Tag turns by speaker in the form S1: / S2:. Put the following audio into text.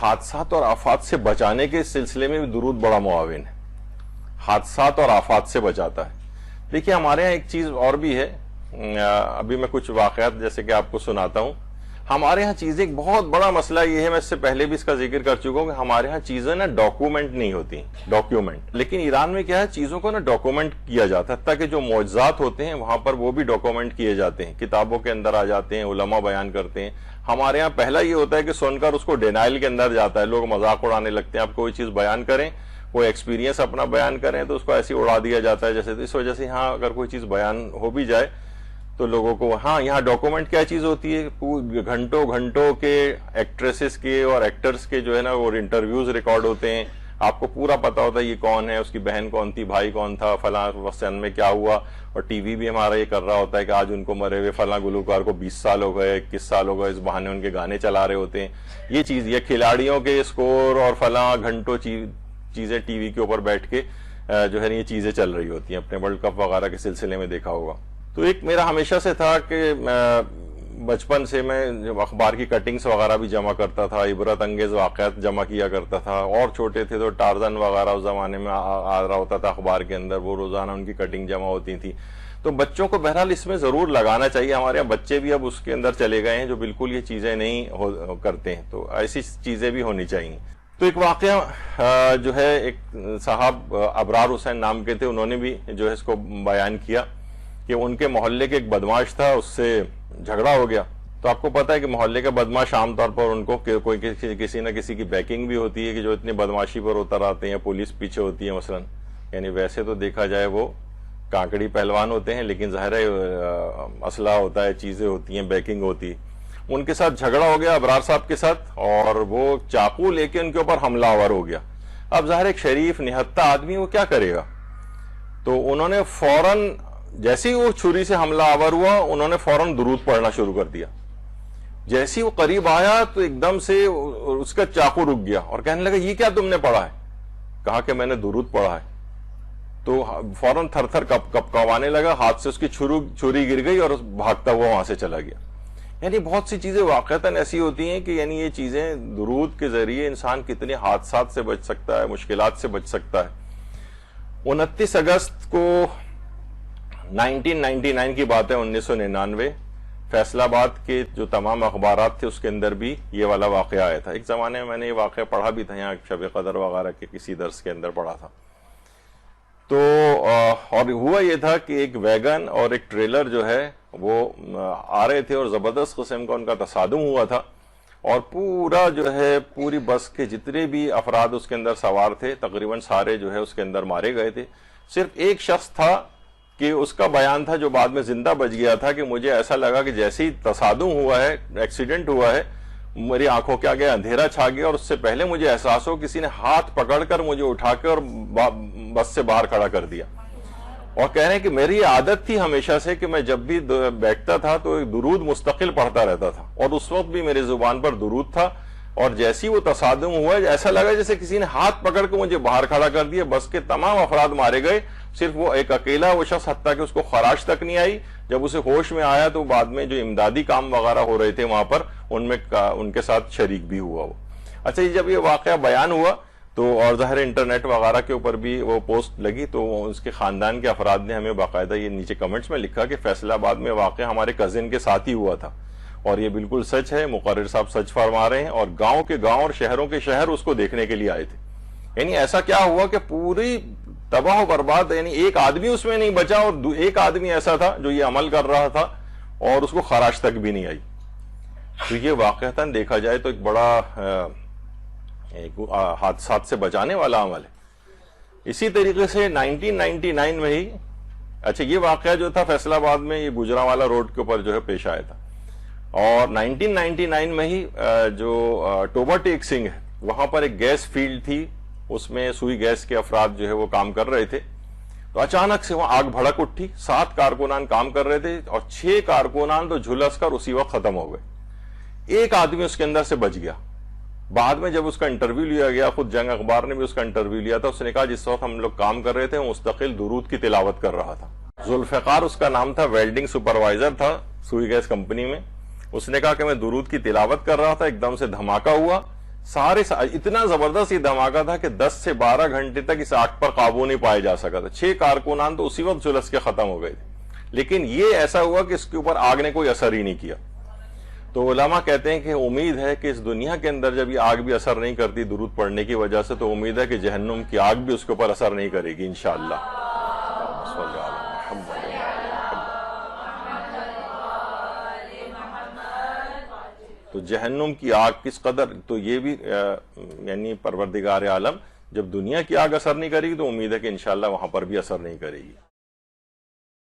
S1: حادثات اور آفات سے بچانے کے سلسلے میں بھی درود بڑا معاون ہے. حادثات اور آفات سے بچاتا ہے. دیکھیے ہمارے ہاں ایک چیز اور بھی ہے. ابھی میں کچھ واقعات جیسے کہ آپ کو سناتا ہوں. ہمارے ہاں چیزیں ایک بہت بڑا مسئلہ یہ ہے، میں اس سے پہلے بھی اس کا ذکر کر چکا ہوں کہ ہمارے ہاں چیزیں نا ڈاکومنٹ نہیں ہوتی، ڈاکیومنٹ. لیکن ایران میں کیا ہے، چیزوں کو نا ڈاکومنٹ کیا جاتا ہے، تاکہ جو معجزات ہوتے ہیں وہاں پر وہ بھی ڈاکومنٹ کیے جاتے ہیں، کتابوں کے اندر آ جاتے ہیں، علماء بیان کرتے ہیں. ہمارے ہاں پہلا یہ ہوتا ہے کہ سن کر اس کو ڈینائل کے اندر جاتا ہے، لوگ مذاق اڑانے لگتے ہیں. آپ کوئی چیز بیان کریں، کوئی ایکسپیرینس اپنا بیان کریں تو اس کو ایسے اڑا دیا جاتا ہے جیسے. اس وجہ سے ہاں اگر کوئی چیز بیان ہو بھی جائے تو لوگوں کو ہاں یہاں ڈاکومنٹ کیا چیز ہوتی ہے، گھنٹوں گھنٹوں کے ایکٹریسز کے اور ایکٹرز کے جو ہے نا وہ انٹرویوز ریکارڈ ہوتے ہیں. آپ کو پورا پتا ہوتا ہے یہ کون ہے، اس کی بہن کون تھی، بھائی کون تھا، فلاں سن میں کیا ہوا. اور ٹی وی بھی ہمارا یہ کر رہا ہوتا ہے کہ آج ان کو مرے ہوئے فلاں گلوکار کو 20 سال ہو گئے، 21 سال ہو گئے، اس بہانے ان کے گانے چلا رہے ہوتے ہیں. یہ چیز، یہ کھلاڑیوں کے اسکور اور فلاں گھنٹوں چیزیں ٹی وی کے اوپر بیٹھ کے جو ہے یہ چیزیں چل رہی ہوتی ہیں. اپنے ورلڈ کپ وغیرہ کے سلسلے میں دیکھا ہوگا. تو ایک میرا ہمیشہ سے تھا کہ بچپن سے میں جب اخبار کی کٹنگز وغیرہ بھی جمع کرتا تھا، عبرت انگیز واقعات جمع کیا کرتا تھا. اور چھوٹے تھے تو ٹارزن وغیرہ اس زمانے میں آ رہا ہوتا تھا اخبار کے اندر، وہ روزانہ ان کی کٹنگ جمع ہوتی تھی. تو بچوں کو بہرحال اس میں ضرور لگانا چاہیے. ہمارے یہاں بچے بھی اب اس کے اندر چلے گئے ہیں جو بالکل یہ چیزیں نہیں کرتے ہیں، تو ایسی چیزیں بھی ہونی چاہیے. تو ایک واقعہ جو ہے، ایک صاحب ابرار حسین نام کے تھے، انہوں نے بھی جو ہے اس کو بیان کیا کہ ان کے محلے کے ایک بدماش تھا، اس سے جھگڑا ہو گیا. تو آپ کو پتا ہے کہ محلے کے بدماش عام طور پر ان کو کوئی کسی نہ کسی کی بیکنگ بھی ہوتی ہے کہ جو اتنی بدماشی پر اتر آتے ہیں، پولیس پیچھے ہوتی ہے مثلا. یعنی ویسے تو دیکھا جائے وہ کانکڑی پہلوان ہوتے ہیں، لیکن ظاہر ہے اسلحہ ہوتا ہے، چیزیں ہوتی ہیں، بیکنگ ہوتی ہے. ان کے ساتھ جھگڑا ہو گیا ابرار صاحب کے ساتھ، اور وہ چاقو لے کے ان کے اوپر حملہ آور ہو گیا. اب ظاہر ایک شریف نہتہ آدمی وہ کیا کرے گا. تو انہوں نے فوراً جیسے ہی وہ چھری سے حملہ آور ہوا، انہوں نے فوراً درود پڑھنا شروع کر دیا. جیسے ہی وہ قریب آیا تو ایک دم سے اس کا چاقو رک گیا اور کہنے لگا یہ کیا تم نے پڑھا ہے. کہا کہ میں نے درود پڑھا ہے. تو فوراً تھر تھر کپکپانے لگا، ہاتھ سے اس کی چھری گر گئی اور بھاگتا ہوا وہاں سے چلا گیا. یعنی بہت سی چیزیں واقعتاً ایسی ہوتی ہیں کہ یعنی یہ چیزیں درود کے ذریعے انسان کتنے حادثات سے بچ سکتا ہے، مشکلات سے بچ سکتا ہے. 29 اگست کو 1999 کی بات ہے، 1999، فیصل آباد کے جو تمام اخبارات تھے اس کے اندر بھی یہ والا واقعہ آیا تھا. ایک زمانے میں میں نے یہ واقعہ پڑھا بھی تھا، یہاں شب قدر وغیرہ کے کسی درس کے اندر پڑھا تھا. تو اور ہوا یہ تھا کہ ایک ویگن اور ایک ٹریلر جو ہے وہ آ رہے تھے اور زبردست قسم کا ان کا تصادم ہوا تھا. اور پورا جو ہے پوری بس کے جتنے بھی افراد اس کے اندر سوار تھے تقریباً سارے جو ہے اس کے اندر مارے گئے تھے. صرف ایک شخص تھا کہ اس کا بیان تھا جو بعد میں زندہ بچ گیا تھا کہ مجھے ایسا لگا کہ جیسے ہی تصادم ہوا ہے، ایکسیڈنٹ ہوا ہے، میری آنکھوں کے آگے اندھیرا چھا گیا اور اس سے پہلے مجھے احساس ہو کسی نے ہاتھ پکڑ کر مجھے اٹھا کے اور بس سے باہر کھڑا کر دیا. اور کہہ رہے ہیں کہ میری عادت تھی ہمیشہ سے کہ میں جب بھی بیٹھتا تھا تو ایک درود مستقل پڑھتا رہتا تھا، اور اس وقت بھی میری زبان پر درود تھا. اور جیسی وہ تصادم ہوا ایسا لگا جیسے کسی نے ہاتھ پکڑ کے مجھے باہر کھڑا کر دیا. بس کے تمام افراد مارے گئے، صرف وہ ایک اکیلا وہ شخص، حتیٰ کہ اس کو خراش تک نہیں آئی. جب اسے ہوش میں آیا تو بعد میں جو امدادی کام وغیرہ ہو رہے تھے وہاں پر ان کے ساتھ شریک بھی ہوا وہ. اچھا جب یہ واقعہ بیان ہوا تو اور ظاہر انٹرنیٹ وغیرہ کے اوپر بھی وہ پوسٹ لگی تو اس کے خاندان کے افراد نے ہمیں باقاعدہ یہ نیچے کمنٹس میں لکھا کہ فیصل آباد میں واقعہ ہمارے کزن کے ساتھ ہی ہوا تھا. اور یہ بالکل سچ ہے، مقرر صاحب سچ فرما رہے ہیں. اور گاؤں کے گاؤں اور شہروں کے شہر اس کو دیکھنے کے لیے آئے تھے. یعنی ایسا کیا ہوا کہ پوری تباہ و برباد، یعنی ایک آدمی اس میں نہیں بچا، اور ایک آدمی ایسا تھا جو یہ عمل کر رہا تھا اور اس کو خراش تک بھی نہیں آئی. تو یہ واقعتاً دیکھا جائے تو ایک بڑا حادثات سے بچانے والا عمل ہے. اسی طریقے سے 1999 میں ہی، اچھا یہ واقعہ جو تھا فیصل آباد میں یہ گجرانوالا روڈ کے اوپر جو ہے پیش آیا تھا. اور 1999 میں ہی جو ٹوبا ٹیک سنگھ ہے وہاں پر ایک گیس فیلڈ تھی، اس میں سوئی گیس کے افراد جو ہے وہ کام کر رہے تھے. تو اچانک سے وہاں آگ بھڑک اٹھی. 7 کارکنان کام کر رہے تھے اور 6 کارکنان تو جھلس کر اسی وقت ختم ہو گئے. ایک آدمی اس کے اندر سے بچ گیا. بعد میں جب اس کا انٹرویو لیا گیا، خود جنگ اخبار نے بھی اس کا انٹرویو لیا تھا، اس نے کہا جس وقت ہم لوگ کام کر رہے تھے مستقل درود کی تلاوت کر رہا تھا. ذوالفقار اس کا نام تھا، ویلڈنگ سپروائزر تھا سوئی گیس کمپنی میں. اس نے کہا کہ میں درود کی تلاوت کر رہا تھا، ایک دم سے دھماکہ ہوا، سارے اتنا زبردست یہ دھماکہ تھا کہ 10 سے 12 گھنٹے تک اس آگ پر قابو نہیں پایا جا سکا تھا. 6 کارکنان تو اسی وقت جھلس کے ختم ہو گئے تھے, لیکن یہ ایسا ہوا کہ اس کے اوپر آگ نے کوئی اثر ہی نہیں کیا. تو علماء کہتے ہیں کہ امید ہے کہ اس دنیا کے اندر جب یہ آگ بھی اثر نہیں کرتی درود پڑھنے کی وجہ سے, تو امید ہے کہ جہنم کی آگ بھی اس کے اوپر اثر نہیں کرے گی انشاءاللہ. تو جہنم کی آگ کس قدر, تو یہ بھی یعنی پروردگار عالم جب دنیا کی آگ اثر نہیں کرے گی تو امید ہے کہ انشاءاللہ وہاں پر بھی اثر نہیں کرے گی.